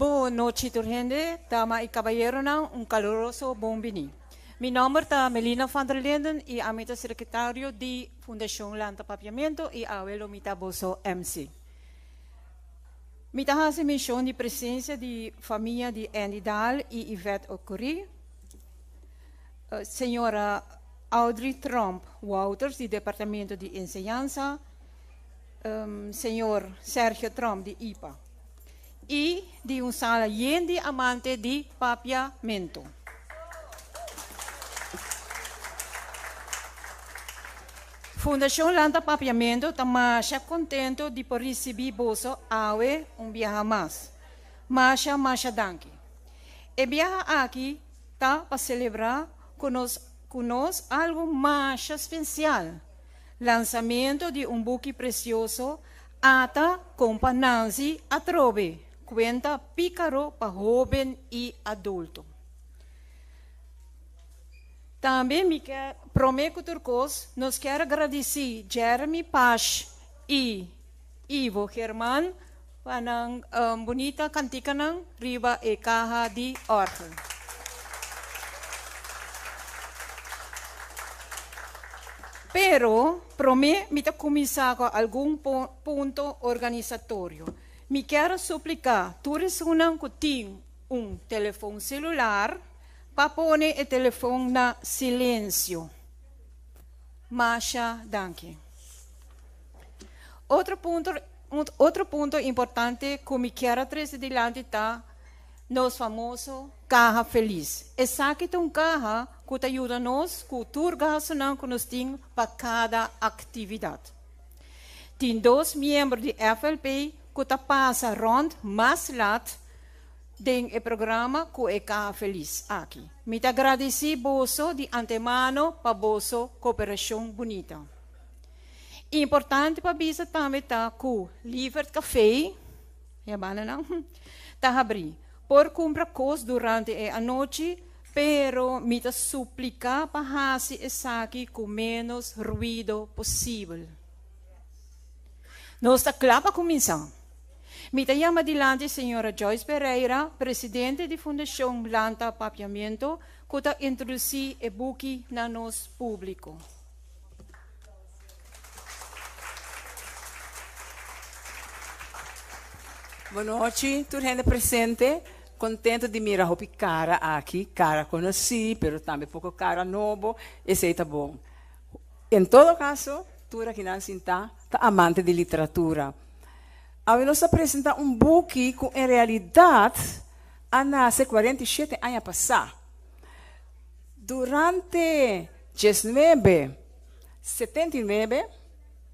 Boa noite, gente. Dama y caballero, un caluroso bienvenido. Mi nombre es Melina van der Linden y soy secretario de Fundación Lanta Papiamento y abuelo Mitaboso MC. Mita hace misión de presencia de familia de Andy Dahl y Yvette Okuri, señora Audrey Trump Wouters, del Departamento de Enseñanza, señor Sergio Trump, de IPA, y de una sala llena de amantes de papiamento. Fundación Lanta Papiamento está mais contento de por receber bolso awe viaje mais. Mais danke. E viaje aqui está para celebrar conosco algo mais especial. Lançamento de buque precioso ata companhia a trove, conta pícaro para jovem e adulto. Também prometo turcos, nos quero agradecer Jeremy Paz e Ivo Germán para a bonita cantica riba e caja de órgão. Pero prometo começar com algum ponto organizatório. Me quero suplicar, todos que têm telefone celular, para pôr o telefone na silêncio. Masha, danke. Outro ponto importante que me quero trazer adiante está nos famoso Caja Feliz. Essa aqui é uma caja que ajuda nós com o tour gasolina que nós temos para cada atividade. Tem 2 membros do FLP que passam rond mais lato den o programa com a Caja Feliz aqui. Me agradecer bolso de antemano para bolso cooperação bonita. Importante para bisa também tá com Liver Café, é bana não? Tá abrir. Por comprar coisas durante a noite, pero me suplicar para fazer isso aqui com menos ruído possível. Nós está claro para começar. Me chama adiante a senhora Joyce Pereira, presidente da Fundação Lanta Papiamento, que está introduzir o buque na nosso público. Boa noite, tudo gente presente. Contento de mirar a cara aqui, cara conheci, mas também pouco cara novo, esse está bom. Em todo caso, tudo aqui na cinta, está amante de literatura. Hoje nós apresentamos buque que, em realidade, nasce 47 anos passados. Durante 1979,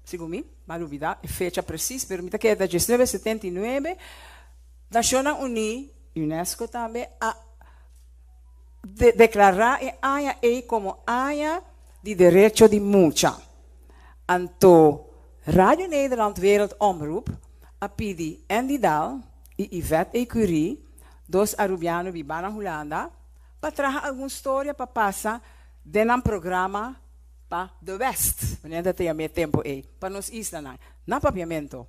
segundo mim, mal olvidar a fecha precisa, mas me que é de 1979, Nações Unidas, UNESCO também, a declarar a área como área de direito de multa. Anto Radio Nederland Wereldomroep, a pedi Andy Dahl e Yvette Curie, 2 arubianos de Bana Holanda, para trazer alguma história para passar dentro do programa para the West. Wanneer tem meer tempo para nos isla na papiamento,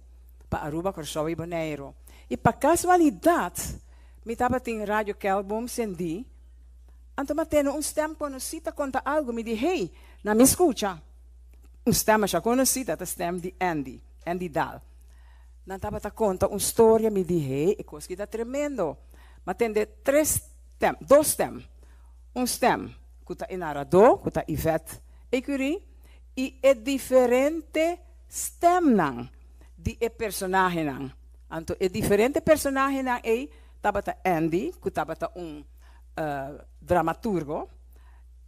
para Aruba, Curaçao e Bonaire. E para casualidade, me estava em Radio Kelbom sendi, então matendo stem conhecida conta algo, me disse, hey, na me escuta. Stem já conhecida, a stem de Andy Dahl. Não estava a contar uma história, me disse, hey, é coisa que está tremendo. Mas tem 2 stem. Stem que está em Arado, que está Yvette Curie, e é diferente stem de personagem. Então, é diferente personagem estava Andy, que estava dramaturgo,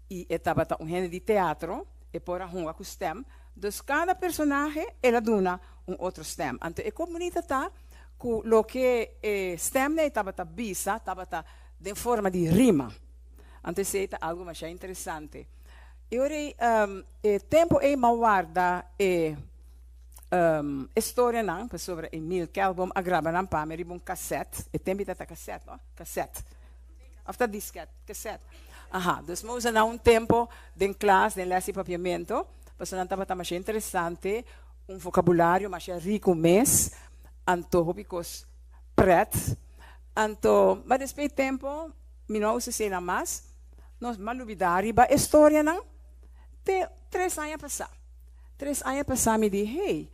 e estava gente de teatro, e por a rua com stem. Então, cada personagem, ela dona outro stem. Então, é como está com o que stem estava bisa, estava de forma de rima. Então, isso é algo mais interessante. E ora, tempo é uma guarda história sobre Emil Kelbom, a gravar para me um cassete. E tem que cassete, não? Cassete. After disquete, cassete. Aha, dus nós não tempo de classe, de lesse papiamento, mas não estava mais interessante, vocabulário mais rico mês, antojos pret, Anto, mas depois tempo, não se sei mais, nós malubidari ba história não. Te 3 anos passar. 3 anos passar me di, hey,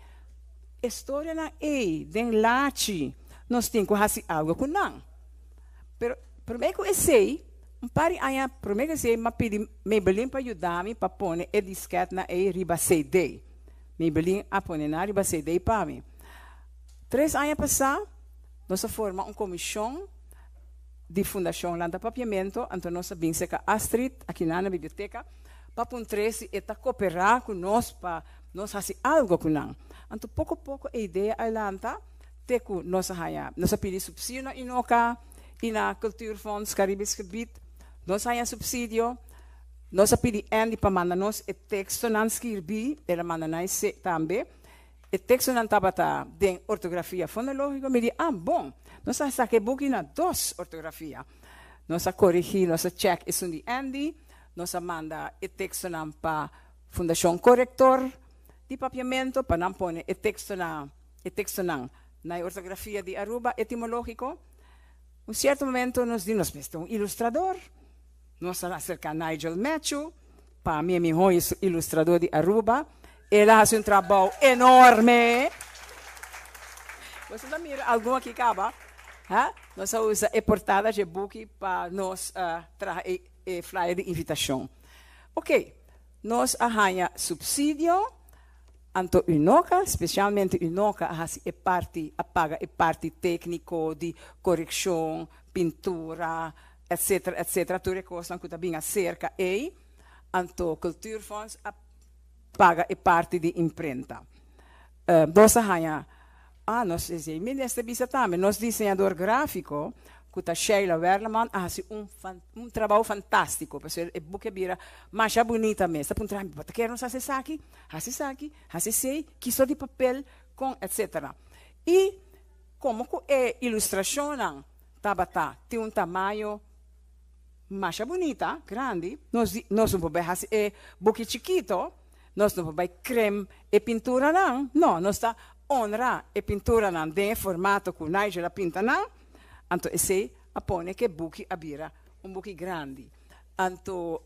história não é, den lachi, nós temos que fazer algo com não. Pero, primeiro que eu sei, par de anos, primeiro que eu sei, me pedi, me belém para ajudar-me para pôr o disquete na riba CD. Me belém a pôr na riba CD para mim. 3 anos passar, nós formamos uma comissão de fundação lá do papiamento, então nós sabemos que a Astrid, aqui na biblioteca, para pôr 13 e cooperar com nós para nós fazer algo com nós. Então, pouco a pouco, a ideia é lá, que nós pedimos subsídio na Inoca e na Cultuurfonds Caribisch Gebied, nós temos subsídio, nós pedimos para mandar nós o texto na escrever, ela manda nós também, o texto na tabata de ortografia fonológica, me diz, bom, nós temos que buscar 2 ortografia. Nós corrigir, nós check isso de Andy, nós manda o texto para Fundação Corrector de Papiamento, para não pôr o texto na ortografia de Aruba, etimológico. Um certo momento, nós dimos, um ilustrador, nós acercamos a Nigel Matthew, para mim, ilustrador de Aruba, ele faz um trabalho enorme. Você já mira algum aqui, acaba? Nós usamos a portada de book para nós trazer flyer de invitação. Ok, nós arranjamos subsídio, anto Inoca, especialmente Inoca, paga a parte técnica de correção, pintura, etc., etc., tudo coisa que também acerca e anto Cultuurfonds paga a parte de imprenta. Nós arranjamos nós também, nós desenhador gráfico, que a Sheila Werleman, faz um trabalho fantástico, porque é boca bira mais bonita mesmo. Para um trabalho, quer nós fazer aqui, que só de papel, com etc. E como é ilustração, tem um tamanho mais bonita, grande, nós não podemos fazer boca chiquito, nós não podemos creme e pintura, não, nós está honra e pintura não tem formato que Nigel a pinta não, então esse apone que buki abira buki grande, então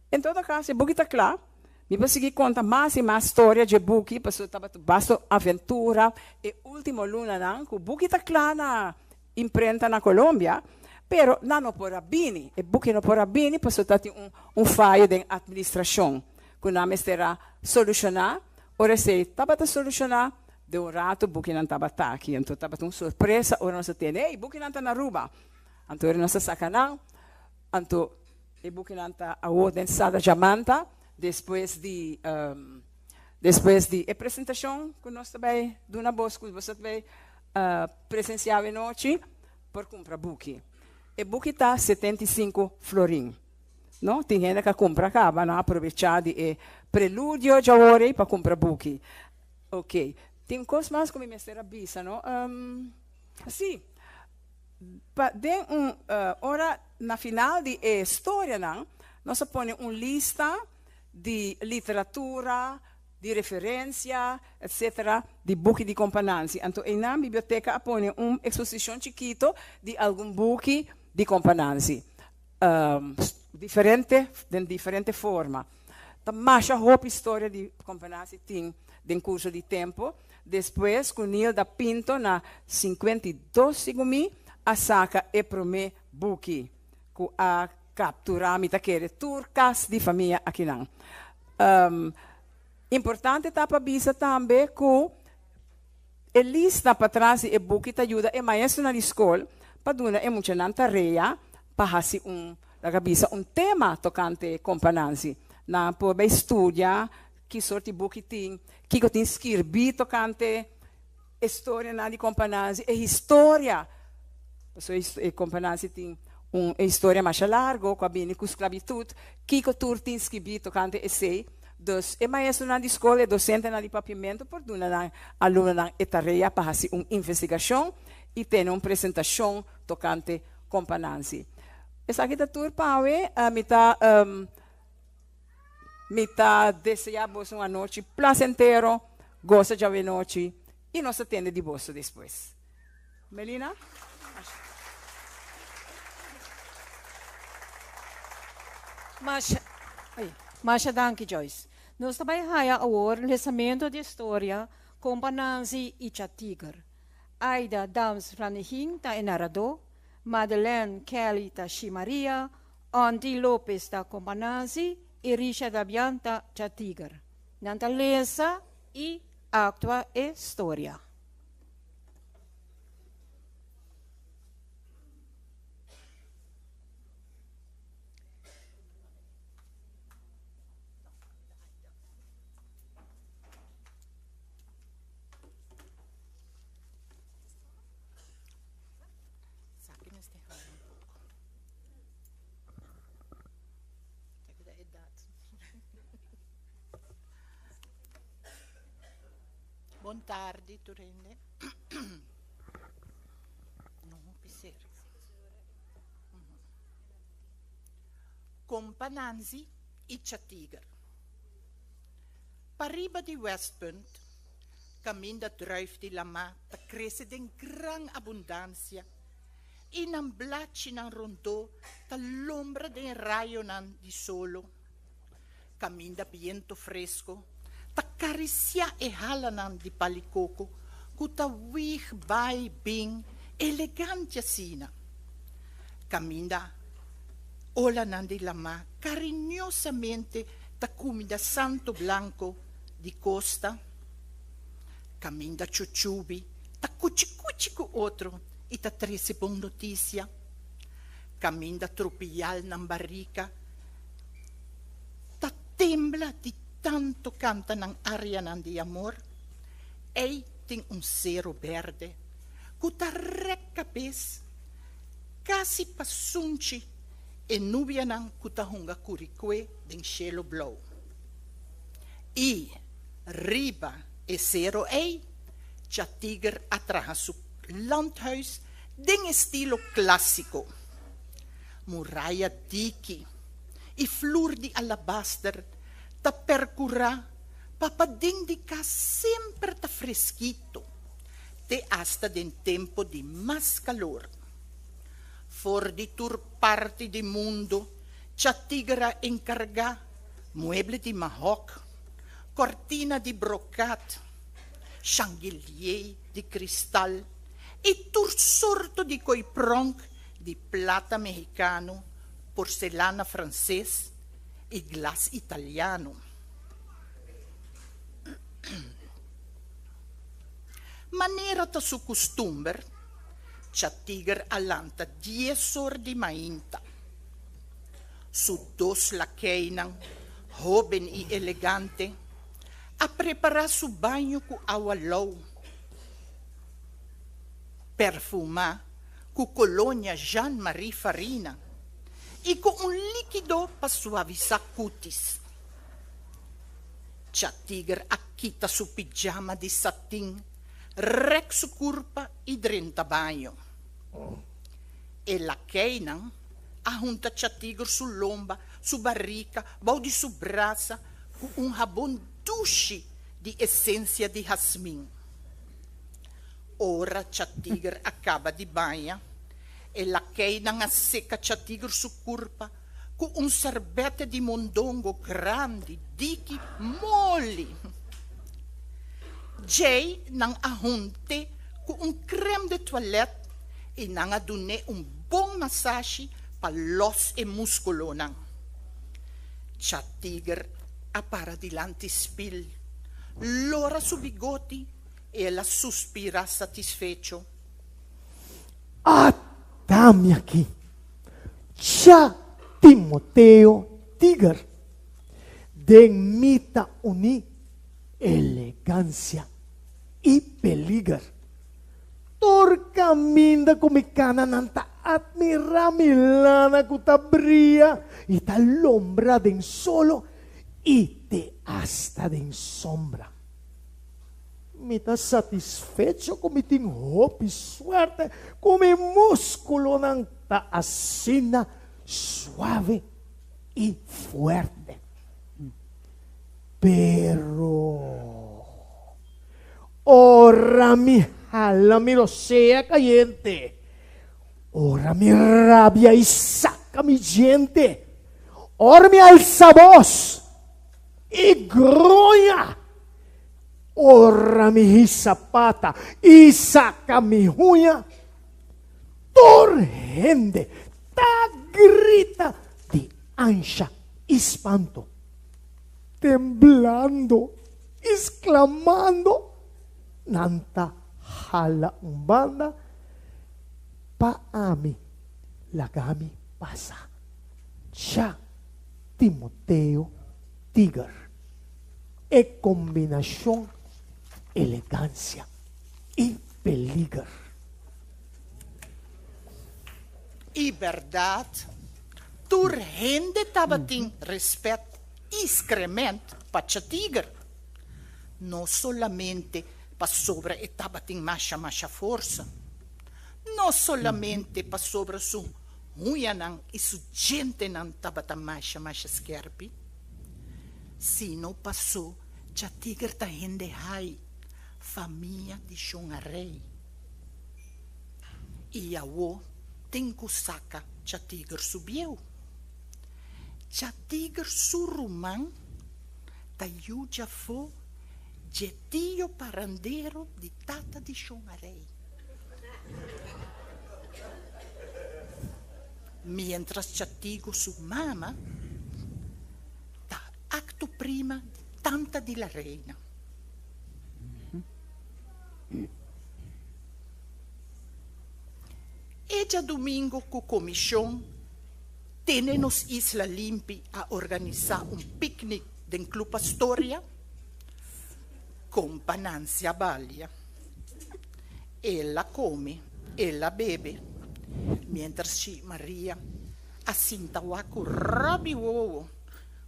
em todo caso buki está claro, me vai seguir conta mais e mais história de buki, passou basta aventura e último luna não, que buki está claro na imprenta na Colômbia, pero não por abini, e buki não por abini, passou tem falho de administração, que não será solucionar. Ora, se estava a solucionar, de rato, o buque não estava aqui. Então, estava uma surpresa, ora nós temos, ei, o buque não está na Aruba. Então, ora nós sacanão. Então, o buque não está a ordem sada Jamanta, depois de apresentação, que nós também, de uma bosco, você também presenciava em noite, por comprar buque. O buque está 75 florim. Não? Tem gente que compra acaba, não aproveitar de prelúdio de hora para comprar buque. Ok. Tem coisas mais como me será bisa, não? Assim, ora na final de história, não? Nós põe uma lista de literatura, de referência, etc., de buque de companhia. Então, na biblioteca põe uma exposição chiquito de algum buque de companhia. De diferente forma. A mais roupa história de companhia tem de curso de tempo. Depois, com Nil da Pinto, na 52 segundos, a saca é para mim buque, que a capturar me taquere turcas de família aqui não. Importante tá para bisa também que a lista para trás e buque te ajuda e maestro na escola para dar muita tarefa para fazer tema tocante companhia. Na pode estudar que sorte buque tem, que tem escrever tocante história na de companhia e história. A companhia tem uma história mais larga, com a esclavitud, que tu tem escrever tocante esse. Dus, e maestro na escola, docente na de papiamento, por dar aluno na tarefa para fazer uma investigação e ter uma apresentação tocante companhia. Essa aqui da turma, me está desejando uma noite placentera, gosta de uma noite e nós atende de bolso depois. Melina? Masha, danke, Joyce. Nós também haya agora lançamento de história com Pananzi e Chatigar. Aida Dams Franihin ta enarado, Madeleine Kelly ta Shimaria, Andy Lopes ta Compananzi e Richard Abianta Chatigar. Nanta lesa e actua história. Buon tardi, Turende. Non piacere. Compananzi e Chatigar. Pariba di Westpunt, caminda druif di lama, ta cresce in gran abbondanza, in un blacci nan rondò, ta l'ombra den raio nan di solo, caminda viento fresco, ta cariccia e halanan di palicoco, cuta wig bai bing, elegante sina. Caminda olanan di lama, cariñosamente ta comida santo blanco di costa. Caminda chuchubi, ta cuchicuchico outro, e ta trece bom notícia. Caminda tropial nan barrica, ta tembla di tanto canta nang aria nan di amor. Ei tem cero verde, cuta recca pes, casi passunci, e nubia nan cuta hunga curique den cielo blau. E riba e zero ei, Chatigar atraha su landhuis, den estilo classico. Muralla diki, e flor di alabaster, ta percurra, papading di ca sempre ta fresquito, te hasta den tempo di mas calor. For di tur parti di mundo, Chatigar encarga mueble di mahok, cortina di brocat, chandelier di cristal e tur sorto di coipronc di plata mexicano, porcelana francês e glas italiano. Manera ta su costumber, Chatigar alanta 10 ore di mainta. Su dos lacainan, joven e elegante, a preparar su banho com água low. Perfumar com colônia Jean-Marie Farina e com líquido para suavizar cutis. Chatigar aquita su pijama de satin, rec su curpa e drenta banho. E lacainan ahunta Chatigar su lomba, su barrica, balde su braça, com rabão duche de essência de jasmim. Ora Chatigar acaba de banha, e lacainan a seca Chatigar su curpa, com sorbete de mondongo grande, dique mole. Jay nang ahunte com creme de toilette e nang adune bom massagem para los e muscolo nang. Chatigar appara dilante spil, lora su bigoti e ela suspira satisfecho. Dammi aqui. Cha Timoteo Tigar. Den mita uni elegancia e peligar. Tor caminda come cana nanta admira milana cuta bria e l'ombra den solo e te hasta den sombra. Mi ta satisfecho come tin hope suerte come muscolo nanta asina suave e fuerte. Pero ora mi alma mi lo sea caliente. Ora mi rabia y saca mi gente. Ora mi alza voz y gruña. Ora mi zapata y saca mi uña. Torrende, ta grita de ansia y espanto, temblando, exclamando, nanta hala umbanda, paami, lagami pasa, siya, Timoteo, Tiger, e combinación, elegancia y peligro. E verdade, tur rende tabating respeito e excremento para o tigre. Não solamente para sobre e tabating macha força. Não solamente para sobre su huyanang e su gente nan tabata macha skerpi. Sino passou cha tigre ta rende hai, família de chongarei. E a wo tem saca cha tigre subiu. Cha tigre surumang tayu já fo jetio parandeiro de tata de chongarei. Mientras cha tigre su mama ta acto prima de tanta de la reina. Ella domingo com comissão tem nos Isla Limpi a organizar piquenique den Club Astoria com Pananzia Baglia. Ela come, ela bebe, mentre Maria assinta com Rabi Wowo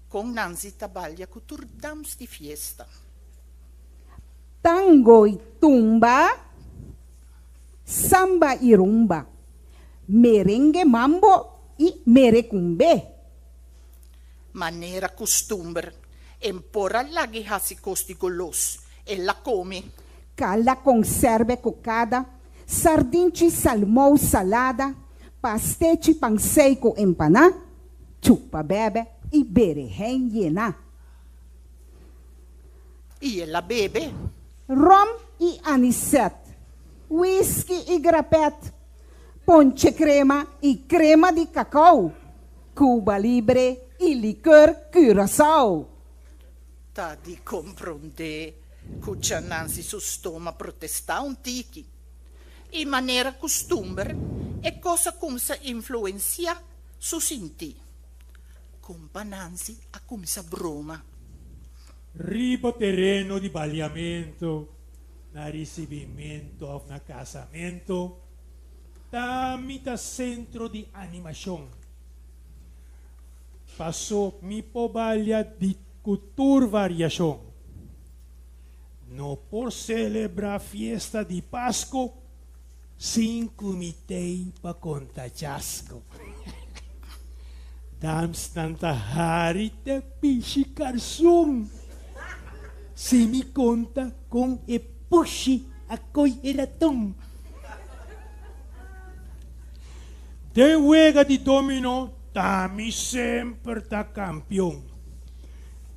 com Nancy Tabaglia com turdams de fiesta. Tango e tumba, samba e rumba, merengue mambo e merecumbe. Maneira costume, empora lagi hasi costi golos, e la come. Cala conserve cocada, sardinci salmão salada, pastete panseico empaná, chupa bebe e berehen llena. E ela bebe. Rom e anisete, whisky e grapete, ponche crema e crema de cacau, Cuba Libre e licor Curaçao. Tá de compreender que Nancy su stoma protestar tiki. E maneira costume é coisa como se influencia su senti. Compa Nancy a come se broma. Riba terreno di balliamento, na ricevimento o na casamento, tamita centro di animação. Passou mi pobalha di cultura variação. No por celebrar fiesta di Pasco, sin comitei pa contachasco. Dams tanta hari te pishi karsung. Se me conta com e puxi a coi eratong. De huega de domino, tami sempre ta campeão.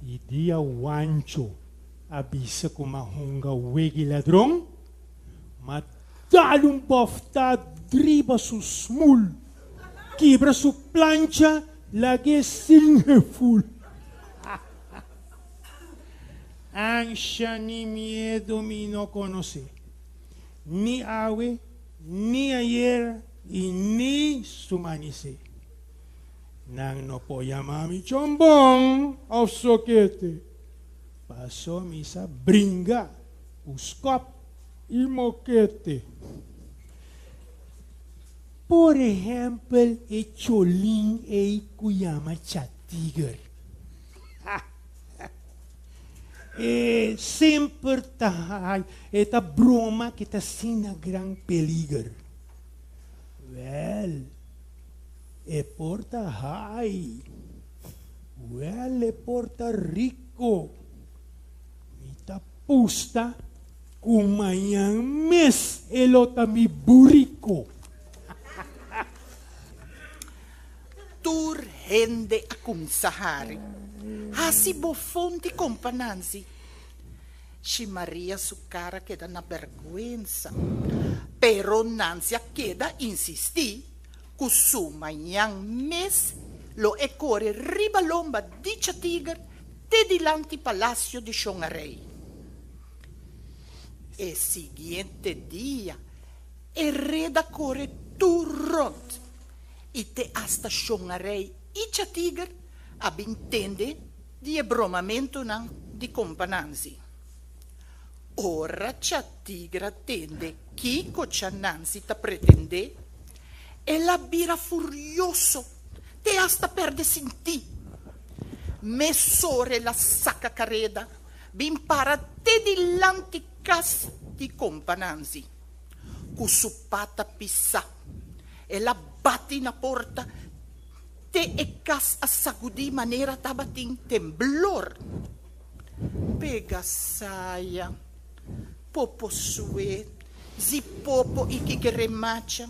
E dia wancho, abisa com uma honga wegi ladrão, matalum bofta driba su smul, quebra su plancha, lage singe full. Ansia ni miedo me no conoce, ni awe, ni ayer, y ni sumanice. Nang no po yamami chombong of soquete. Pasó misa bringa, uscop y moquete. Por ejemplo, el cholín e cuyama chatiger. Sempre tá esta broma que está sem gran peligro. Well, é Porta High. Well, é Porta Rico. Mita pusta com manhã mes elota mi burrico. hende akum sahari. Hasi bofonti compananzi. Si Maria su cara queda na vergüenza. Pero Nancy queda insisti. Kusuma yang mes lo ecore ribalomba di Chatigar te dilanti palacio di Xongarei. E siguiente dia, e reda core turront. E te hasta Xongarei e Chatigar abintende di ebromamento nan di compananzi. Ora Chatigar attende chi cocia Nancy ta pretende e la bira furioso te hasta perde sinti. Messore la sacca careda bimpara te di l'anticas di compananzi. Cusupata pissa e la batti na porta te e cas a sagudi manera tabatin temblor. Pega saia, popo sue, zi popo iki geremacha,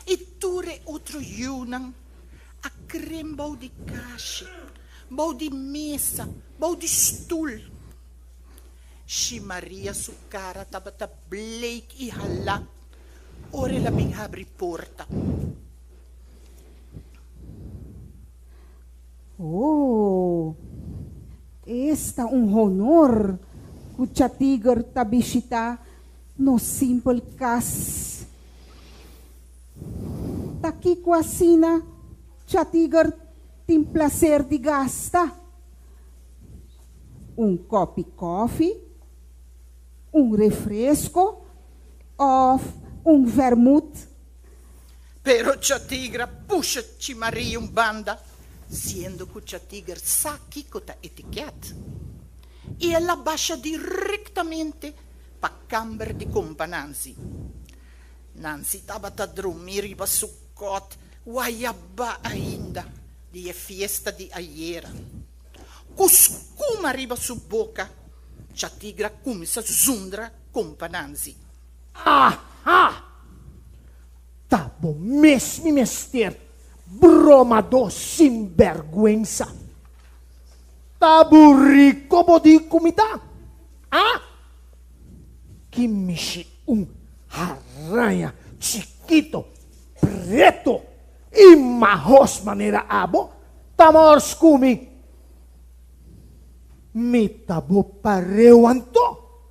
e ture outro yunan, a crem bau di caixa, bau di mesa, bau di stoel. Si Maria su cara tabata bleek e halak, ore la bing abri porta. Oh, esta honor que Chatigar ta bisita no simple cas. Taki quasina Chatigar tem placer de gasta. Copo coffee, refresco ou vermouth. Pero Chatigar puxa ci Maria banda, sendo que Chatigar sa chi cota etiquette. E ela baixa diretamente pa camber di compananzi. Nancy tava a dormir riba su cot, guaiaba ainda, di fiesta di aiera. Cuscuma riba su boca, Chatigar começa zundra compananzi. Aha! Tá bom, mesmo mister, bromador sem vergüenza. Tá burrico bodi comida? Ah? Que mexe aranha chiquito, preto e marros maneira abo, tamors comi. Me tabo pareu anto.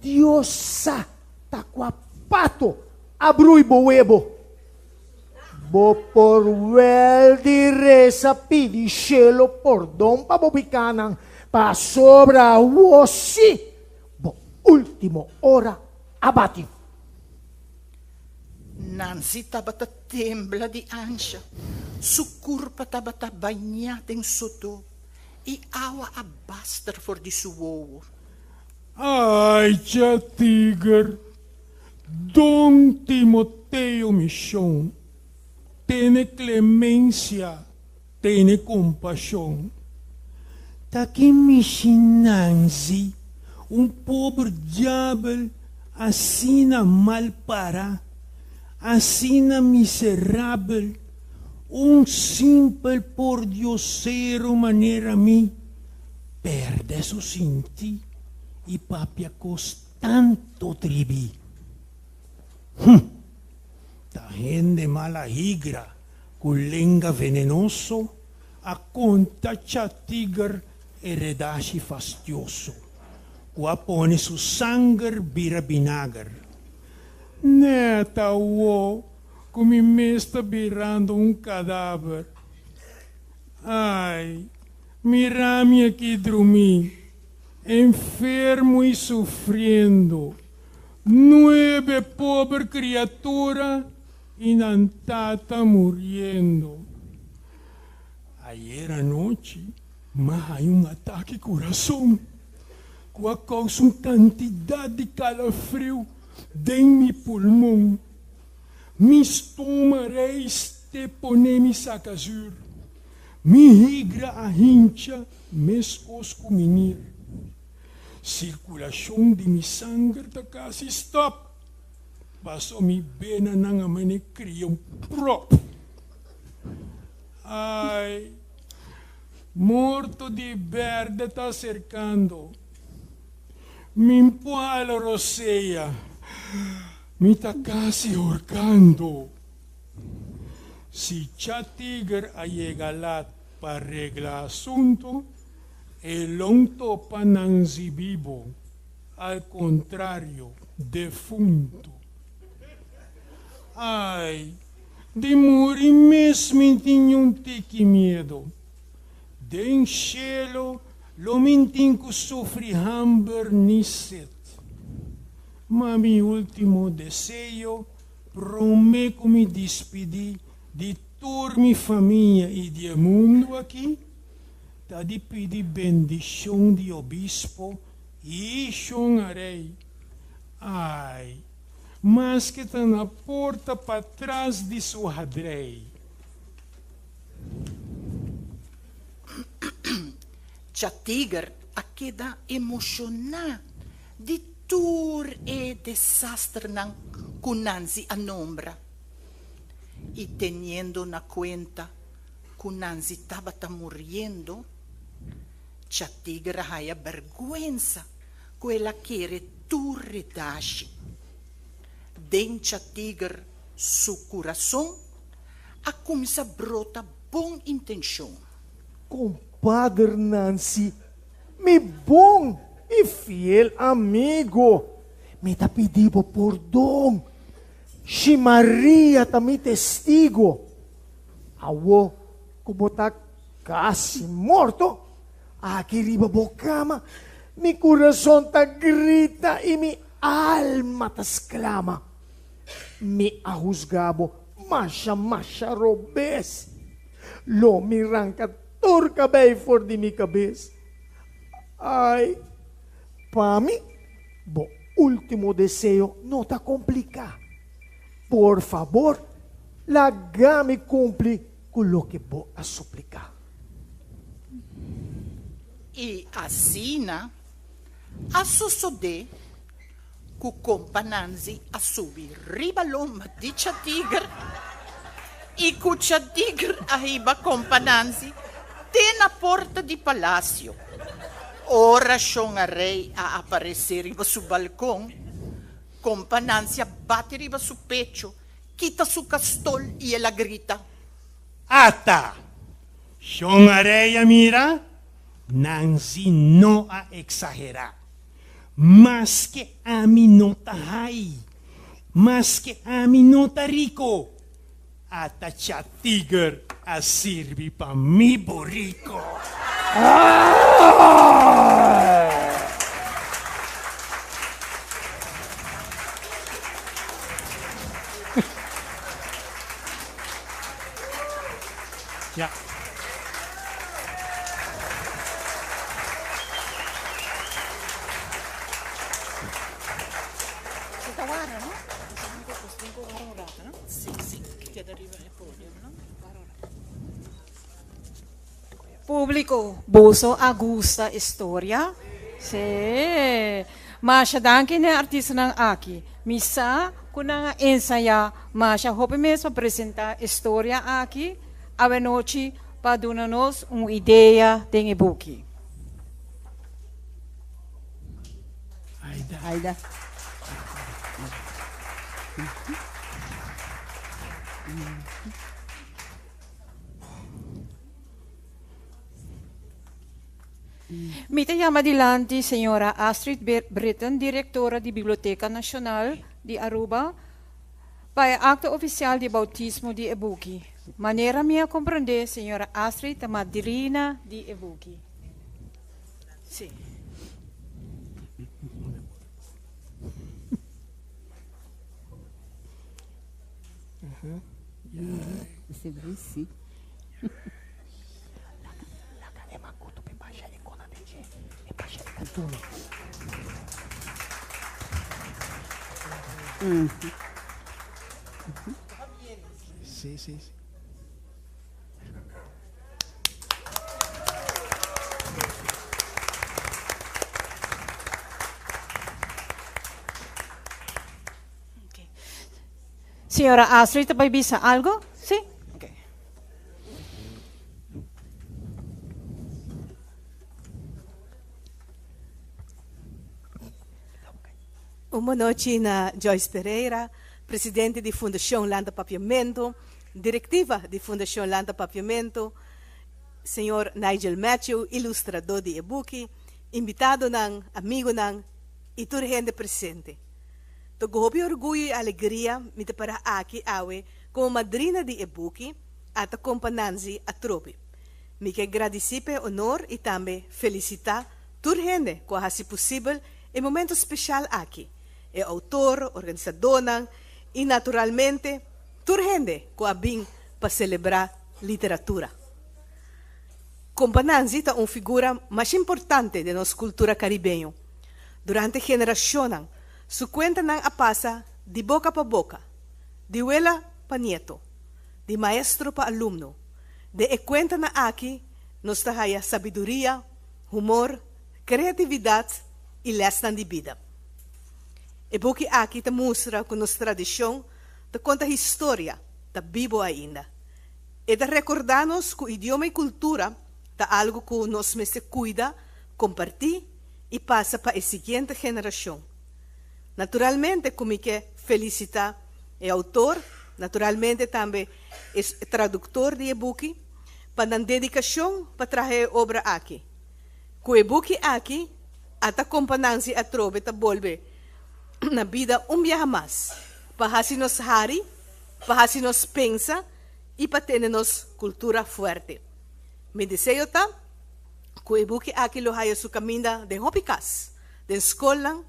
Diosa taquapato abrui boebo. Bo por well di resa pidi cielo por don pa bobicanan pa sobra wosi. Bo ultimo ora abati. Nancy tabata tembla di ansia, su curpa tabata bagnata in sotto, e awa abaster for di suo. Ai, Chatigar, Don Timoteo Michon, tiene clemencia, tiene compasión. Taki Nancy, pobre diablo, asina mal para, asina miserable, simple por diosero manera mi, perde su sinti y papia tanto tribi. Ta gente mala higra, culenga venenoso, a conta Chatigar heredashi fastioso, qua pone su sangue vira vinagre. Neta uo, come me está virando cadáver. Ai, mirame aqui dormir, enfermo e sofrendo. 9 pobre criatura e nantata morrendo. Ayer anoche, mas ataque coração, com a causa quantidade de calafrio dentro meu pulmão. Mi estômago te ponemi sacazur, mi higra a hincha, mes oscuminir. Circulação de mi sangue tá quase stop. Passou mi bena nang amane criam prop. Ai, morto de verde está cercando. Me empurra la roseia. Me está casi ahorcando. Si Chatiger a llegar para arreglar asunto, el lonto pananzi vivo, al contrario, defunto. Ai, de morir mesmo tinha tique medo. De cielo, lo mentinco sofre hambre ni sed. Mas mi último desejo, prometo me despedir de toda minha família e do mundo aqui, tá de pedir bendição de obispo e chonarei. Ai, mas que tá na porta para trás de sua hadrei. Chatiger a queda emocionado de tur e desastre nan Kunanzi a nombra. Y teniendo na cuenta Kunanzi estaba muriendo, Chatiger haya vergüenza quella quiere tu redashi. Den Chatiger su coração a começa brota bom intenção. Compadre Nancy, mi bom e fiel amigo, me tá pedindo perdão. Si Maria tá me testigo. Awo, como tá quase morto, aqui riba bocama, mi coração tá grita e mi alma tá exclama. Mi ahusgabo, masha robes. Lo mi arranca turca bem for de mi cabeça. Ai, para mim, bo último desejo não tá complicado. Por favor, lagame cumpre com o que vou a suplicar. E assim, a suceder que o compananzi a subir riba lomba de Chatiger e que o Chatiger a riba compananzi tem na porta de palácio. Ora a rei a aparecer riba su balcão, compananzi a bate riba su pecho, quita su castol e ela grita: Ata! Shongareia mira, Nancy não a exagerar. Mas que a mim não tá aí, mas que a mim não tá rico. Ata Chatiger a serve para mi burrico. Ja. Público, bolso agusta história. Sim. Mas danke na artista ng aqui. Misa kuna ensaya, mas hope mesmo apresentar história aqui. A noite para dar-nos uma ideia de e-book. Aida. Me llama adelante señora Astrid Britton, directora de Biblioteca Nacional de Aruba, para el acto oficial de bautismo de Ebuki. Manera mía comprender, señora Astrid, la madrina de Ebuki. Sí. Sí. Sí, sí, sí. Señora Astrid, ¿te bisa algo? Sí. Okay. Uma noite na Joyce Pereira, presidente de Fundação Landa Papiamento, diretiva de Fundação Landa Papiamento, senhor Nigel Matthew, ilustrador de e-book, invitado ng amigo ng iturhende presente. Togobi orgulho e alegria me para aqui awe como madrina de e-book at acompanhanzi a trope. Me que agradecipe honor e também felicitar turhende com a se possível e momento especial aqui. É autor, organizador e naturalmente turhende com a bem para celebrar literatura. Compananzi é uma figura mais importante de nossa cultura caribenha. Durante gerações, su cuenta não a passa de boca para boca, de abuela para nieto, de maestro para aluno, de e cuenta na aqui nos traja sabedoria, humor, criatividade e lesson de vida. E porque aqui te mostra que nossa tradição te conta história, te vivo ainda. E te recordar-nos que o idioma e cultura é algo que nós se cuida, compartilha e passa para a seguinte geração. Naturalmente, como que felicitar o autor, naturalmente também é tradutor de e-book, para a dedicação para trazer obra aqui. Com o e-book aqui, a acompanhança a trove a volve na vida viaje mais, para assim nos hari, para assim nos pensa e para ter nos cultura forte. Me desejo tá, que o e-book aqui lo haya su caminho de hobicas, de escola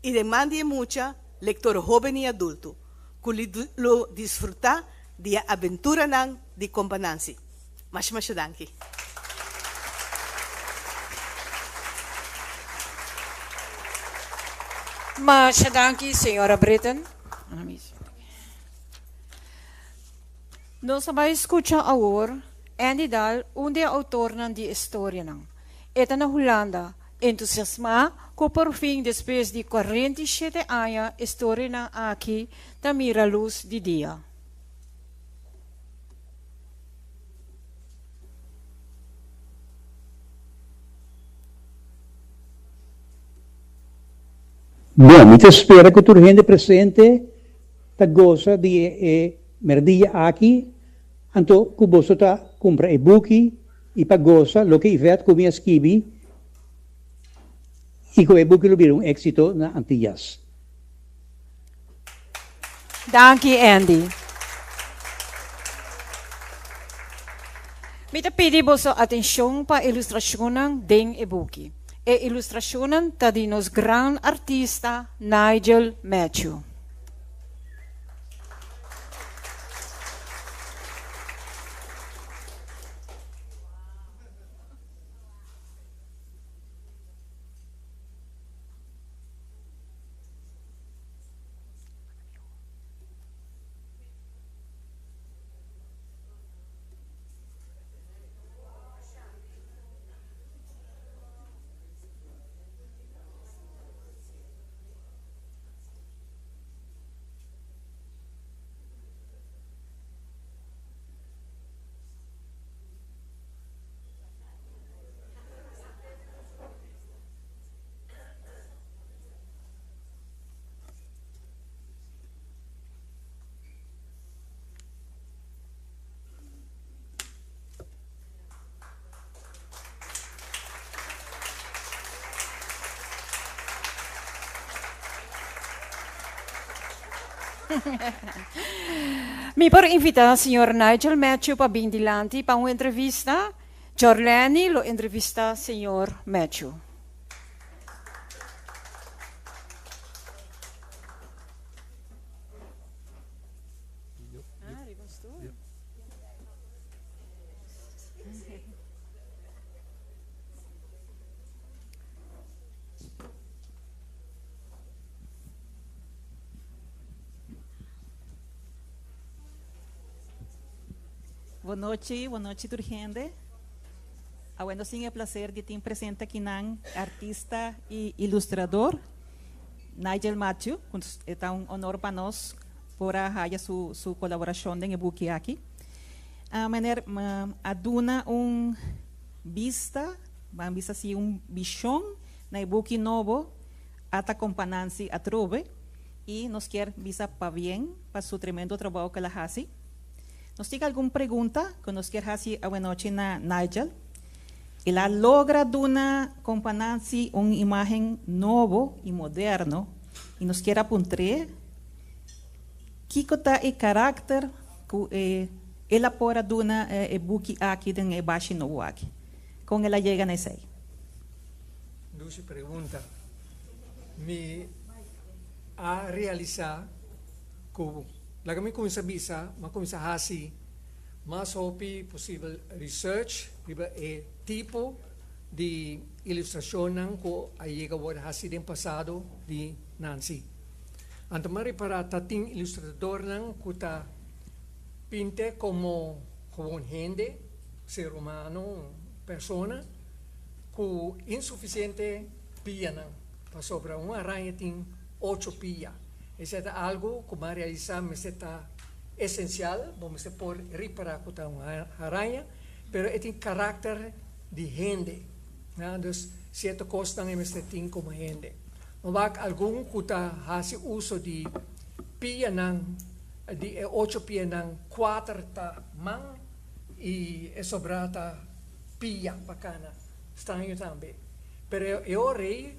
e demande mucha lector joven e adulto, que lo disfrutar de aventura nang de companhança. Mas danke. Mas danke, senhora Britton. Nós vamos escutar agora Andy Dahl, onde é autor de história. Eta na Holanda, entusiasmado que por fim, depois de 47 anos, a história aqui da mira luz de dia. Bom, muito espera que o gente presente ta goza de merdia aqui, então que você ta compra e-book e para goza lo que ivete com minha esquibi e que o e-book lo vira éxito na Antillas. Danke, Andy. Me pedi vossa atenção para a ilustração do e-book. E ilustração tá de nos grande artista Nigel Matthew. Mi por invitar al señor Nigel Matthew para vir dilante para una entrevista. Jorlani lo entrevista al señor Matthew. Boa noite, turgente. Bueno, sim, é prazer de ter presente aqui nan artista e ilustrador Nigel Matthew. É um honor para nós por a sua colaboração no e-book aqui. Aduna vista assim, visão na e-book novo ata companansi a trove e nos quer visa para bien para su tremendo trabajo que la hace. Nos tiene alguna pregunta que nos quer hacer a buena noche na Nigel. Ela logra duna companansi una imagen novo e moderno e nos quer apuntar que está o carácter que ela pora duna buki aqui den e baixo novo aqui. Com ela chega nesse aí. Duas perguntas. Me a realizar que laga me começa a bisa, mas começa a fazer mais hopi possível research riba e tipo de ilustração que a chega a fazer no passado de Nancy. Anto mari para tating ilustrador nang kuta pinte como gewoon gente, ser humano, persona, ku insuficiente pia nang pa sobra uma aranha tem 8 pia. Isso é algo que me realizar me está essencial, vamos por reparar kuta uma aranha, pero é tem caráter de gente, né? Dus certa coisa não é me tem como gente. Wak algum kuta hasi uso di pia ng di 8 pia ng 4 ta mang e sobrata pia bacana stanno tambe pero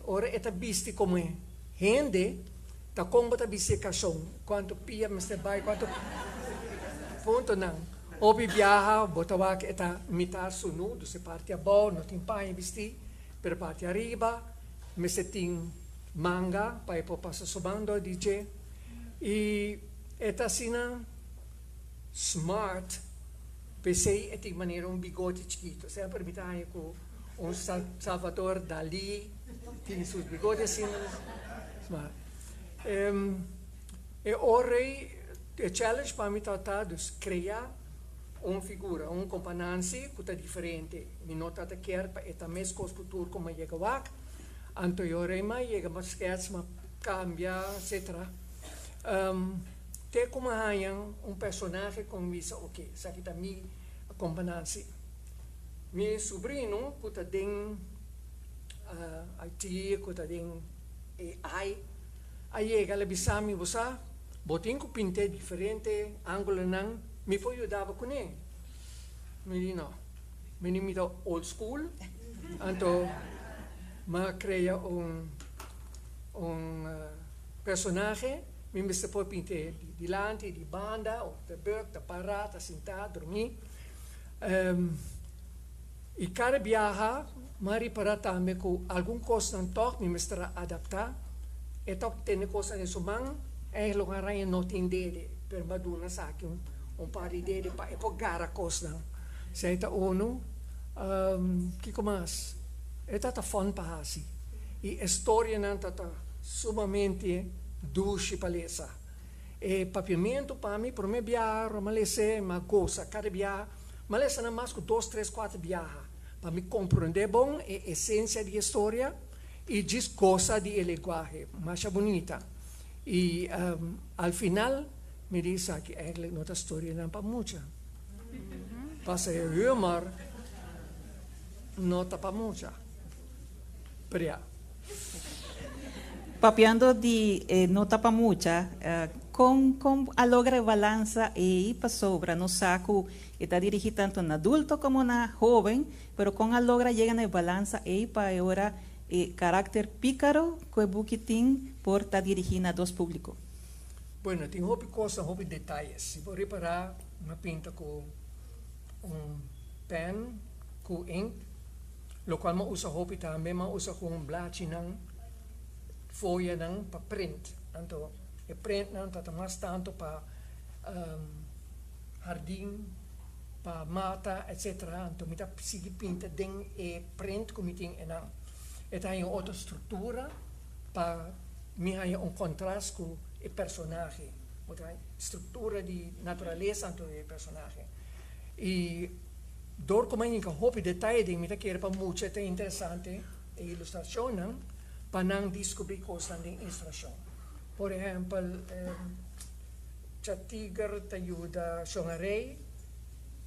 ora eta bisti come gente ta combo ta bisti kason quanto pia meste bai quanto punto nang obi viaja botawak eta mitar sunu do se parte a bo no timpai bisti per parte arriba meste ting manga, pai po passa sobando DJ e eta sina smart pensei etik maneira bigode chiquito sempre me tá com Salvador Dali tem seus bigodes assim smart e ora o challenge para mim tá dus criar figura companansi que tá diferente me nota te quer para eta mescos cultura como chega wak anto yorema llega mas sketch ma cambia etc. Te como hayang personagem com visa ok sakita mi companansi mi sobrino kuta ding IT kuta ding AI llega le bisami bosa botin ko pinte diferente angulo nang mi foi ajudava com ele mi di no mi nimito old school anto ma crea personagem, mi miste poi pinte di lanti, di banda, o de burk, de parata, sinta, dormir. E cada viaja, mari para também com algum coisa não toque, mi miste adaptar, e toque tem coisa nesse man, é lo aranha não tem dele, per maduna saque par de dele para epogar coisa. Se é uno, que mais? É tata fun para assim. E a história não tata sumamente doce palesa. E papiamento para mim, por mim viajar, malese, mas goza, cada viajar, malese não mais com 2, 3, 4 viajar. Para me compreender bom a essência da história e diz goza de linguagem, mais bonita. E al final me diz que eigenlijk não a história não para muita. Passa o humor, não para muita. Papiando de nota para mucha, com a logra balança e para sobra no saco está dirigido tanto na adulto como na joven, pero com a logra llega na balança e para agora carácter pícaro que buquitin por estar dirigido a dos públicos. Bueno, tem coisa, detalhes. Se for reparar, uma pinta com pen, com ink. Lo qual ma usa hopi também ma usa com blachi ng folha ng pa print. Anto e print ng tatamas tanto pa jardim, pa mata, etc. Anto mita sige pinta ding e print kumiting enang. Eta yung outra estrutura pa mi haya contraste com e personagem. Outra estrutura de natureza anto e personagem. E door como in hopi detalhe ding mita quer para muito é interessante a ilustração não para não descobrir coisas de ilustração. Por exemplo, tiger te ajuda sonarei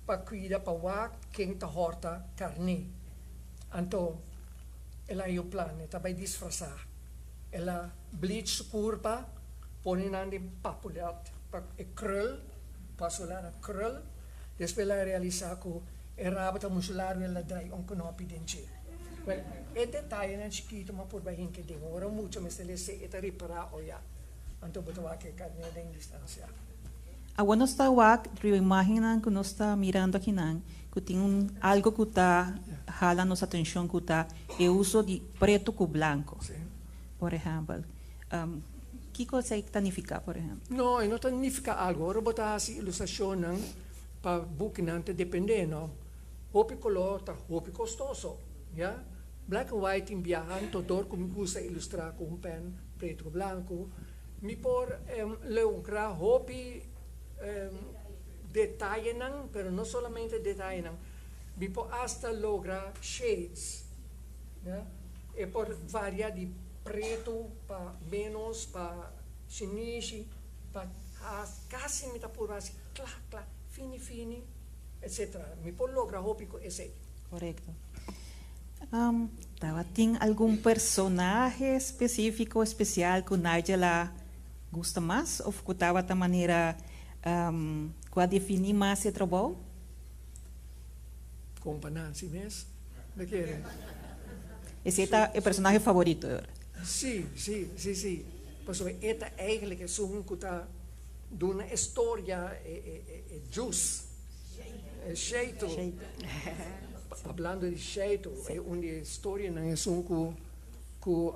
para cuidar para wak quem te horta carne. Anto ela é o plano, tá vai disfarçar. ela bleach curva, ponen aan de papulat, krul, pasola na krul, después la realiza ko, rabat ang musular ela dry on konopi dinche. Well, detalle na chiquito ma por bahin que dingo, ora mucho me se le se eta ripara o ya. Anto botawa que carne de distancia. Agora nós está wak, imaginan que nós está mirando aqui nan, que tem algo que está jala nossa atenção que está o uso de preto com branco, por exemplo. Que coisa que significa, por exemplo? Não, não significa algo. Ora botar assim ilustração para buquinante depende, não. Hopi color tá hopi custoso, já? Black and white em viajan, todo como usa ilustrar com pen preto com branco. Mi por leuncra hopi detalle não, pero no solamente detalle não. Mi por hasta logra shades, já? E por variar de preto para menos, para chinese, para quase me tá por assim, claro, fini, etc. Me por logra hopico esse. Correto. Tem algum personagem específico, especial que o Nigel gosta mais? Ou que estava da maneira que definir mais esse trabalho? Companança mesmo? De que? Esse é o personagem favorito? Sim. Porque esta eigenlijk é um que está de uma história juice, jeito. Hablando de jeito, é uma história não é um que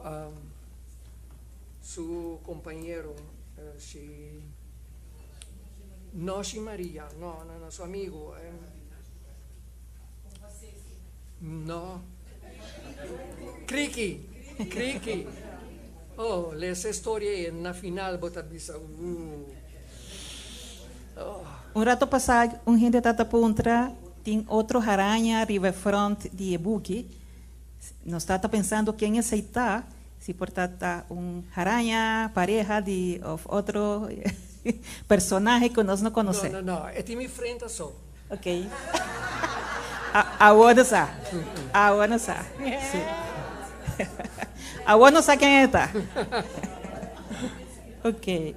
seu companheiro, Noshi Maria, não, seu amigo, não, Kriki. Oh, essa história na final bota bisa. Um rato passado, gente estava contra tem outro aranha riverfront de e-book. Nós estava pensando quem aceitar se portar aranha pareja de outro personagem que nós não conhecemos. Não, é time frente só. Ok. Agora sabe. Agora não sabe quem está. Ok.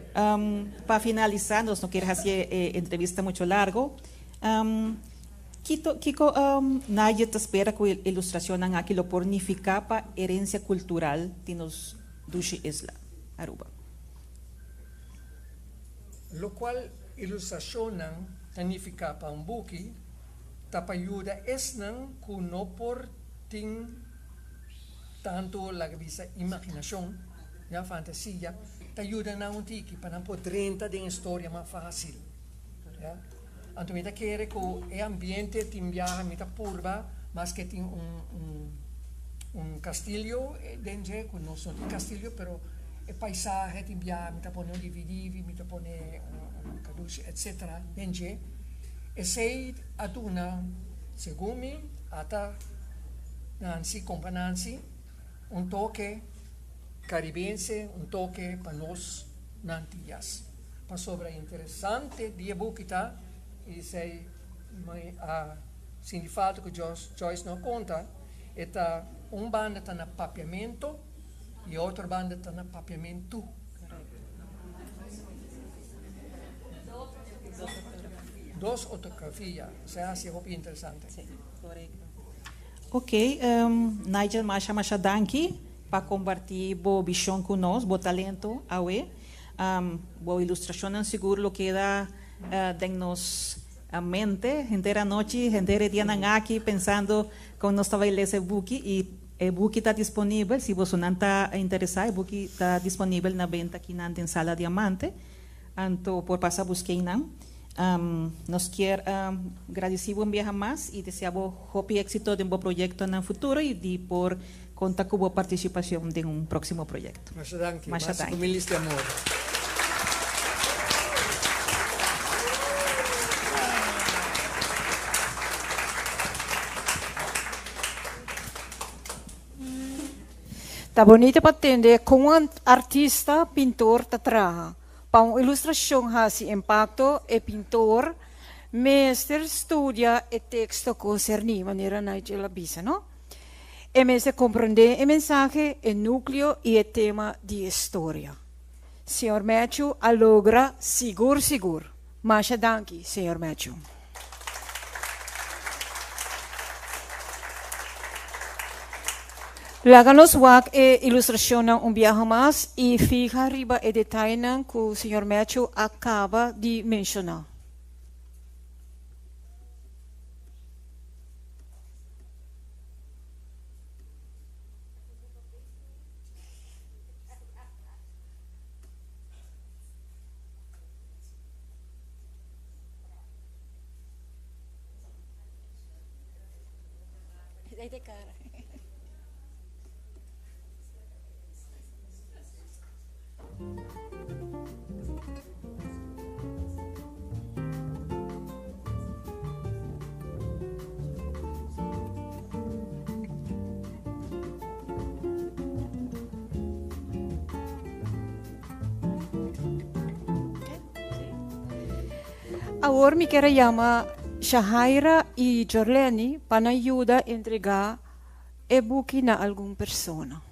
Para finalizar, nós não queremos fazer entrevista muito largo. Kiko, nadie te espera que a ilustração aquilo pornificar para a herência cultural de nos duche isla, Aruba. Lo qual ilustração significa para buki, tapa ayuda não que não por ting tanto la visa imaginação, a fantasia, te ayuda na un tiki para por 30 de história mais fácil. Então, me quer que o ambiente tem viaja me purva, mas que tem castillo dentro, que não só tem castillo, pero o paisagem tem viaja me pone um DVD, me pone caduce, etc. Dentro, e sei aduna, segundo me, ata Nancy companancy, toque caribense, toque para nós nantillas. Para sobre interessante dia buquita e sei significa que Joyce não conta, está banda está na papiamento e outra banda está na papiamento. Dos fotografias, se hace muito interessante. Ok, Nigel Masha danki para compartir bo visão conosco, bo talento awe, bo ilustração seguro lo que dá de nos a mente, gente a noite, gente dia aqui pensando como nós estava lendo esse book e o book está disponível, se você não está interessado, o book está disponível na venda aqui na Sala Diamante, então por passar busquei não. Nos quer agradecer um dia mais e desejamos éxito de um bom projeto no futuro e de por contar com a participação de um próximo projeto. Mas famílias de amor. Tá bonito para entender como um artista, pintor, trabalha. Para uma ilustração esse impacto, o pintor, mestre, estudia o texto concerni, maneira Nigel avisa, não? E me se comprende el mensaje, el núcleo y el tema de historia. Senhor Matthew, a logra seguro. Masha danki, Senhor Matthew. Láganos wak e ilustración un viaje más y fija arriba el detalle que el Senhor Matthew acaba de mencionar. De cara. Ahora me quiero llamar Shahaira y Jorleni para ayudar a entregar el buque a alguna persona.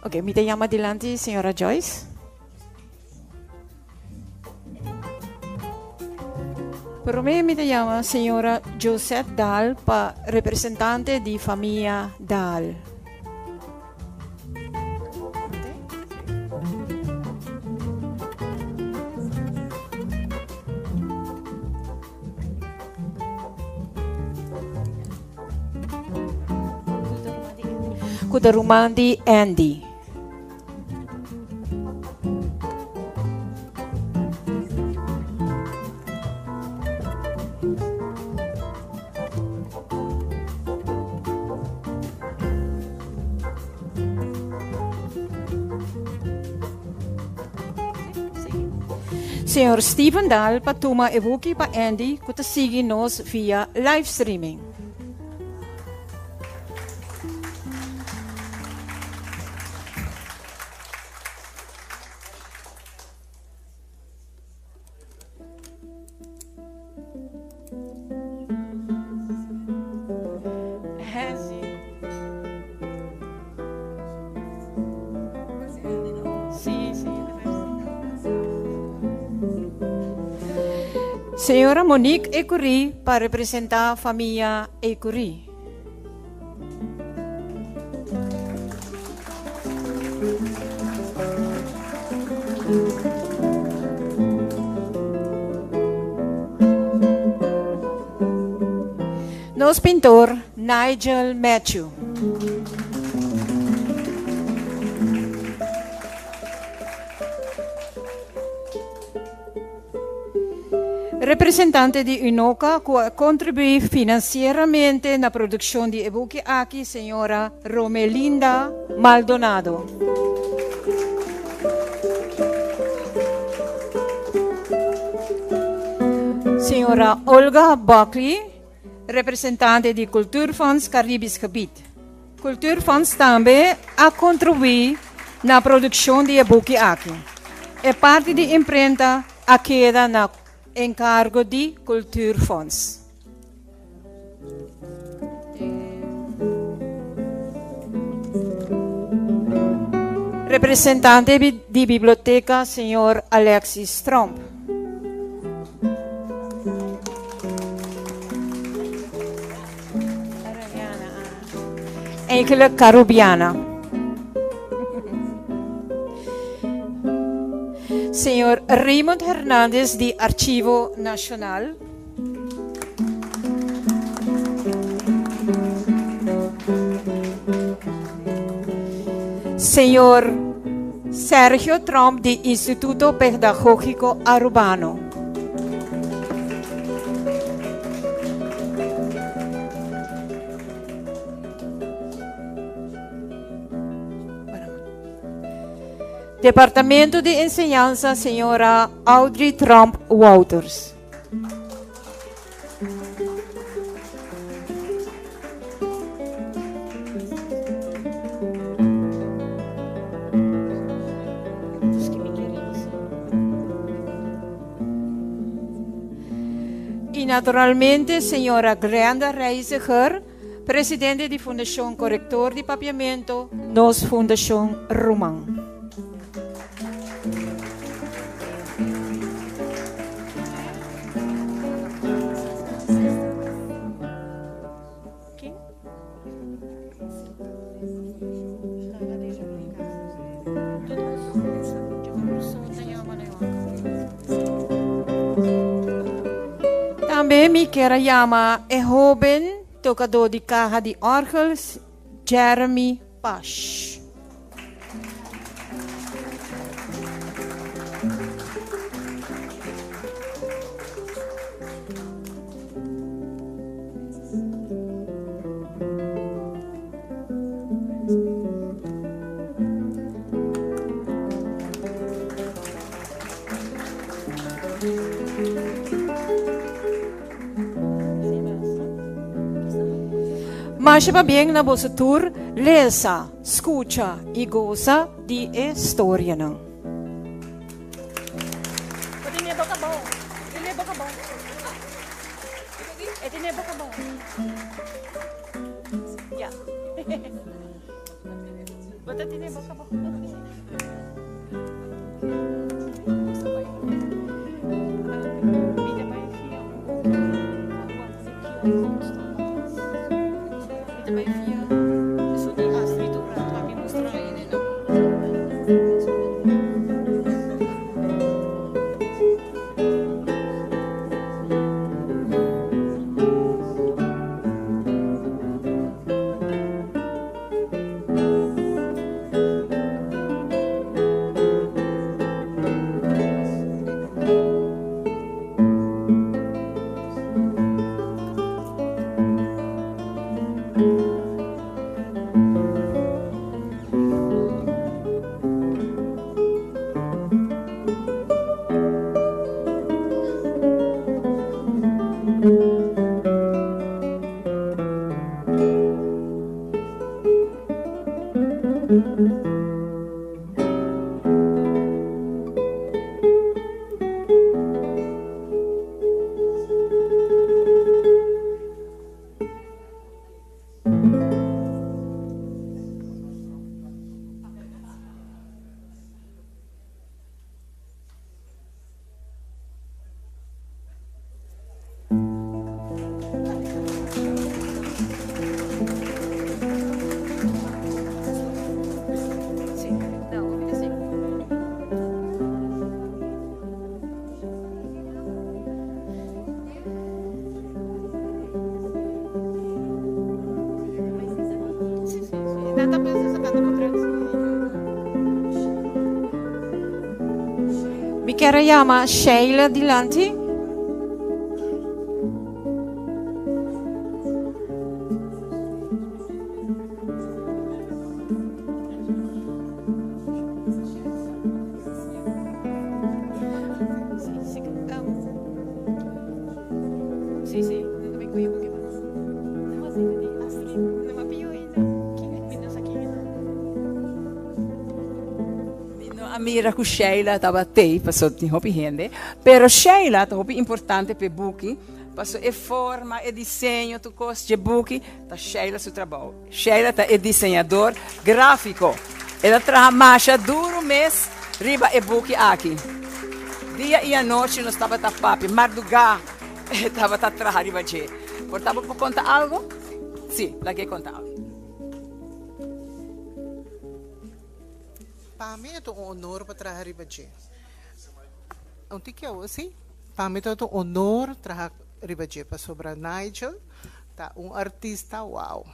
Ok, me te llama adelante, señora Joyce. Pero me te llama señora Josette Dahl, representante de familia Dahl. Kudarumandi Andy. Senhor Steven Dahl para tomar e book para Andy, que sigue nos via live streaming. Senhora Monique Ecurie para representar a família Ecurie. Nos pintor Nigel Matthew. Representante de Unoca que contribuye financieramente na produção de e-book aqui, senhora Romelinda Maldonado. Senhora Olga Buckley, representante de Cultuurfonds Caribisch Gebied. Cultuurfonds também a contribuir na produção de e-book aqui. É parte de imprenta a queda na encargo de Cultuurfonds. Representante de biblioteca, senhor Alexis Trump. Enkele Carubiana. Senhor Raymond Hernandes, de Arquivo Nacional. Senhor Sérgio Trump, de Instituto Pedagógico Urbano. Departamento de Enseñanza, Senhora Audrey Trump Wouters. E naturalmente, Senhora Glenda Reiziger, presidente da Fundação Corretor de Papiamento, nos Fundação Román. Também me quero chamar o jovem tocador de caja de órgãos, Jeremy Pash. Mas va bem na vossa tour, lesa, escuta e goza de história não. Tinha boca bom. Tinha boca bom. Tinha boca bom. Ya. Bota tinha boca bom. Mi quero chamar Sheila Dilante. Mira que Sheila estava tei, passou de roupa rende, pero Sheila tá roupa importante para Buki, passou é forma, é desenho, tu costa de Buki, tá Sheila seu trabalho. Sheila tá é desenhador gráfico, ela trabalha duro mês, riba é Buki aqui. Dia e a noite nós estava tá papi, madrugada, estava tá trabalhando riba de. Portava para contar algo? Sim, lá que contar algo. Para mim é um honor para trabalhar riba de. Antiqueu, assim, também todo honor trazer ribajepa sobre Nigel, tá artista, uau.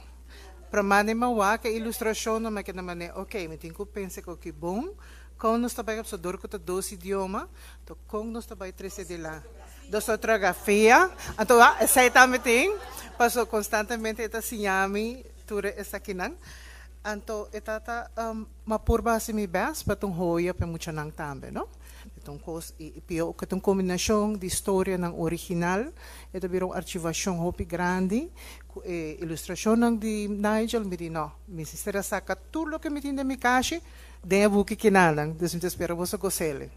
Para mim, que ilustração não é que na maneira, ok, me tenho que pensar que bom, quando nós trabalhamos sobre dois idiomas, então quando nós trabalhamos três de lá, dos fotografia, então essa também tem, passo constantemente esta sinhami, tudo essa aqui não. Então, esta uma por base me best, para um hoia para muito nang também, não? Então, pio que uma combinação de história nang original, ito birong archivação hopi grande, ilustração nang de Nigel, me di no, me sincera saca tudo que me tinha me caixa, den buki kinalang, dus me espero você gosele.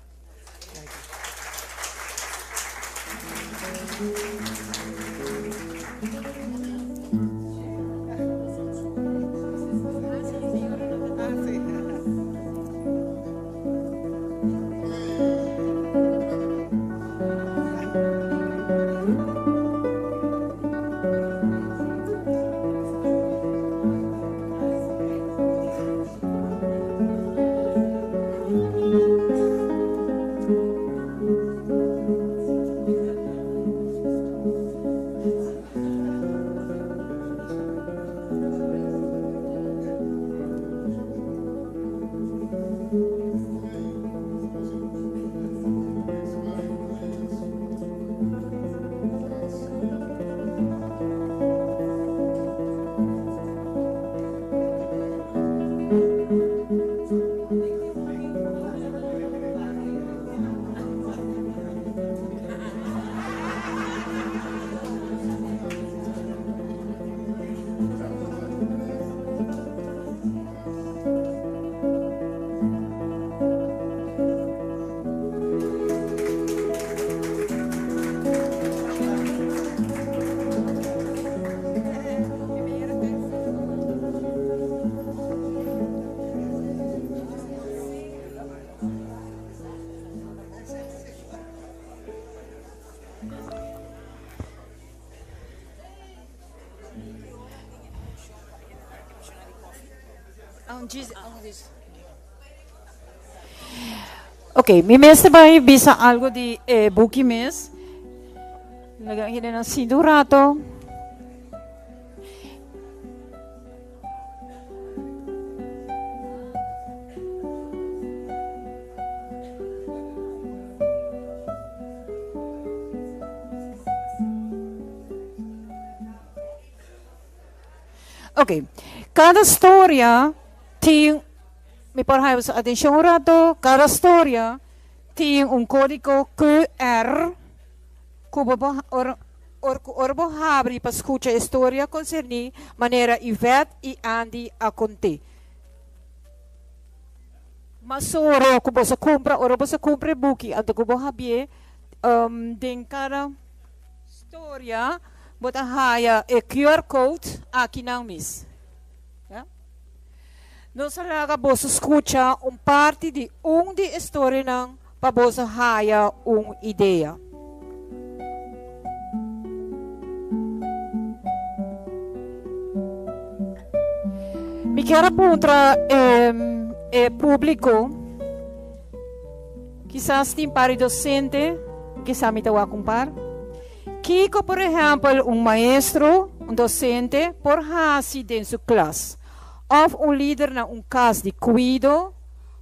Ok, mi mestre vai bisa algo de buki mes. Lagyan kita ng sindurato. Ok, cada história tem, me parece atenção um rato, cada história tem código QR que orbo abre para escutar a história concernir maneira Ivete e Andy a contar. Mas oro que você compra book, então que você sabe de cada história bota haya e QR code aqui na mis. Nós laga você escuta parte de de história não para você haya ideia. Me quero perguntar público, quizás tem para docente, quizás me tawa compar. Kiko, por exemplo, maestro, docente, por hasi dentro de sua classe, ou líder na casa de cuido,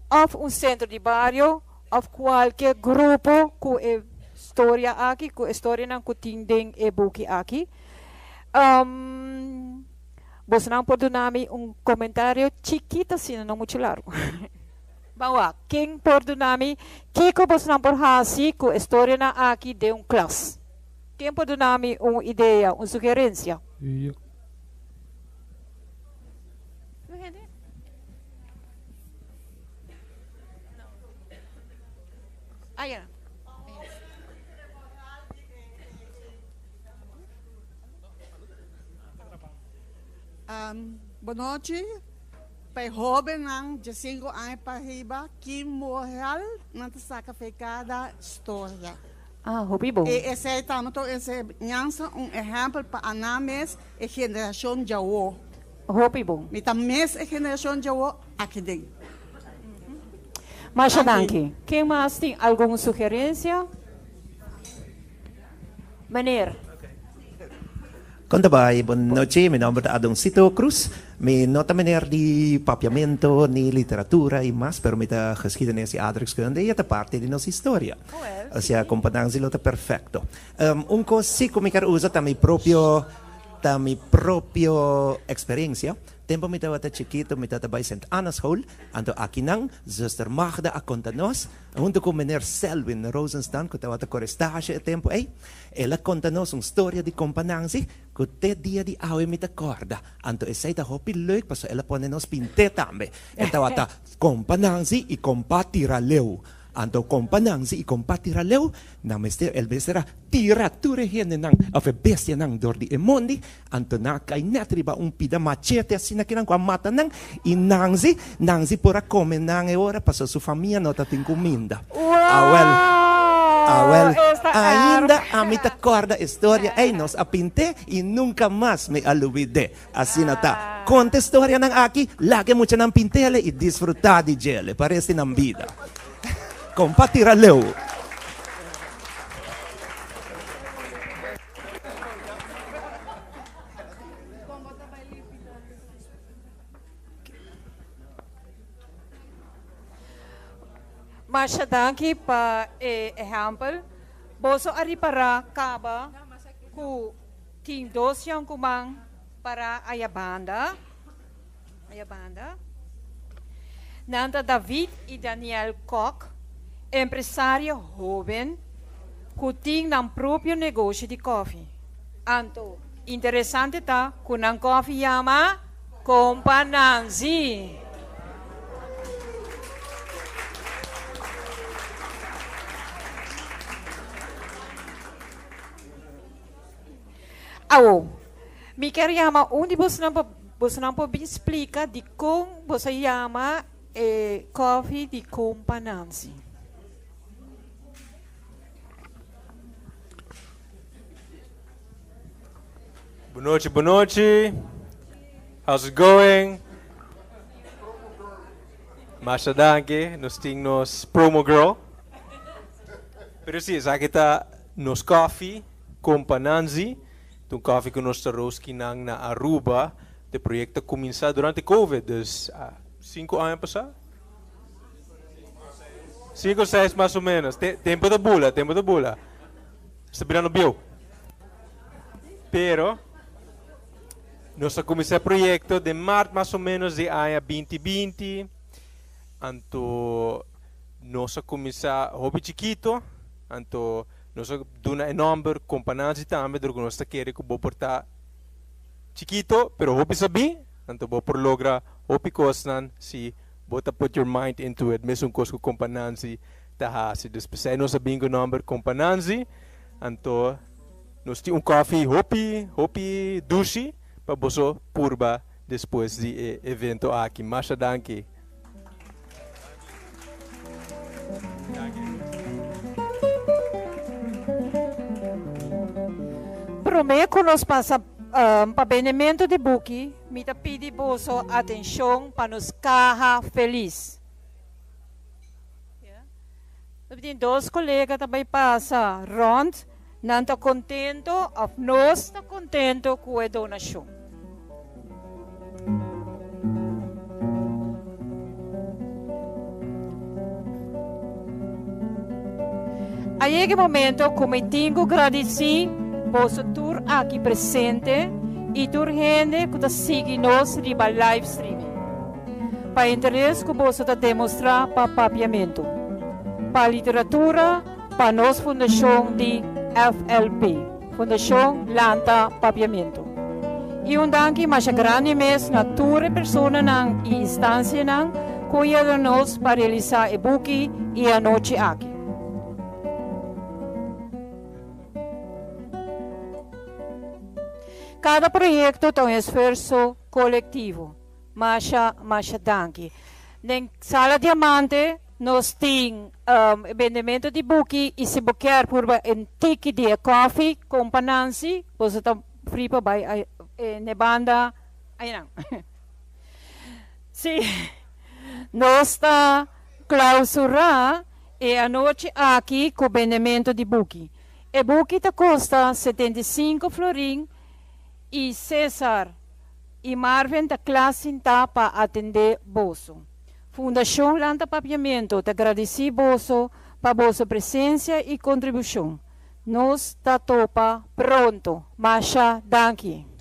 ou centro de barrio, ou qualquer grupo com história aqui, com história não tem e book aqui. Você não pode dar comentário chiquito, assim, não muito largo. Bawa, quem pode dar Kiko, você não pode hasi com história na aqui de classe. Quem pode dar uma ideia, uma sugerência? Eu. Boa noite. Para jovem ng 15 anos para riba, que moral não está cada história. Hobby bom. E esse é exemplo para a names e geração jawo. Hobby bom. Mita mes e geração jawo aqui dentro. Masha danke. Quem mais tem alguma sugerência? Meneer. Conta bem, boa noite, meu nome é Adoncito Cruz. Me nota meneer de papiamento, de literatura e mais, pero me da geschiedenis e aardrijkskunde e é parte de nossa história. Ou seja, companhia lota perfeito. Coisa que me quero usar da minha própria experiência. Tempo me estava chiquito, me estava bei St. Anna's Hall, anto aqui nang, zuster Magda a conta nós, junto com meneer Selwyn Rosenstein, que estava correstage e tempo aí, ela conta nós uma história de compananzi, que até dia de awe me te corda, anto essa é hopi leuk, passo ela pone nos pinte também, estava ta compananzi e compatira leu. Anto compananzi e compatira leu, na mester el besera tira ture hene nang of bestia nang door di emondi, anto na kay natriba pida machete asina kinang kwa mata nang inangzi pora come nang e ora paso su famiglia nota tin cominda. Awel, ainda a mi te corda história ei nos apinte e nunca mais me aluvide. Assim tá. Conta história nang aqui, lage mucha nang pintele e disfrutar de gele, parece nang vida. Compatira leu. Masha danke pa exemplo. Boso ari para kaba ku ting dos yang kumang para ayabanda. Nanda David e Daniel Koch. Empresário jovem que tem um próprio negócio de coffee. Anto, interessante tá, que um coffee chama Compananzi. Me quero chamar onde você não pode explicar de como você chama coffee de Compananzi. Boa noite. How's it going? Masha danke, nós temos promo girl. Pero sim, sa kita nos coffee, Compananzi, um coffee que nós trouxe na Aruba, o projeto começou durante Covid, dus 5 anos passados? 5 ou 6 mais ou menos. Tempo da bula. Está virando bio. Pero nós começamos o projeto de março mais ou menos de ano 2020. Então, nós começamos hobby chiquito. Então, nós damos um número companhia também, porque nós queremos que vou portar chiquito, pero hobby sabi. Então, vou por logra hobby coisas se bota put your mind into it, mesmo coisa que companhia tá se despesar nós sabemos o número companhia. Então, nós temos coffee hobby dushi. Para você purba depois do evento aqui. Masha danke. Prometo que nós passamos para benimento de Buki, me pedi você atenção para nos carro feliz. Tem 2 colegas também passam rond, não está contento, ou nós está contento com a donação. A este momento, como tenho agradecido por tour aqui presente e por gente que está seguindo nós riba live streaming. Para interesse que você está demonstrar para papiamento, para literatura, para nossa fundação de FLP, Fundação Lanta Papiamento. E danke mais grande mês na tua pessoa e instância que ajuda-nos para realizar o buque e a noite aqui. Cada projeto tem um esforço coletivo. Masha danke. Na Sala Diamante, nós temos vendimento de buque e se quer por um ticket de coffee, companhia, você está free para na banda. Aí não. Sim, nós está clausurar e a noite aqui com o vendimento de buki. E buki te custa 75 florim e César e Marvin da classe para atender bolso. Fundação Lanta Papiamento te agradece bolso para vossa presença e contribuição. Nós ta topa pronto. Masha, danke.